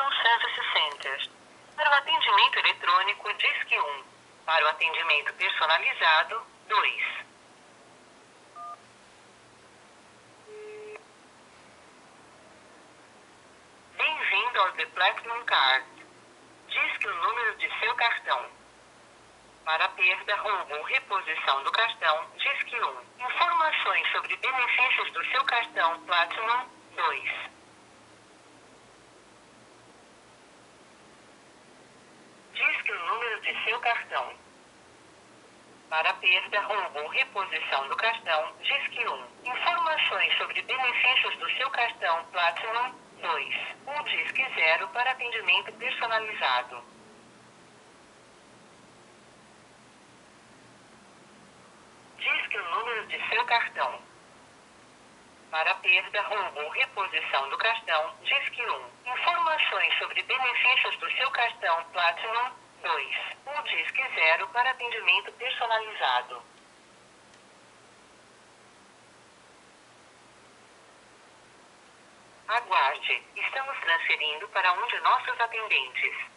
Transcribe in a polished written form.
Platinum Service Center. Para o atendimento eletrônico, disque 1. Para o atendimento personalizado, 2. Bem-vindo ao The Platinum Card. Disque o número de seu cartão. Para perda, roubo ou reposição do cartão, disque 1. Informações sobre benefícios do seu cartão Platinum, 2. Disque o número de seu cartão. Para perda, roubo ou reposição do cartão, disque 1. Informações sobre benefícios do seu cartão Platinum, 2. Ou disque 0 para atendimento personalizado. Disque o número de seu cartão. Para perda, roubo ou reposição do cartão, disque 1. Informações sobre benefícios do seu cartão Platinum, 2. Ou disque 0 para atendimento personalizado. Aguarde, estamos transferindo para um de nossos atendentes.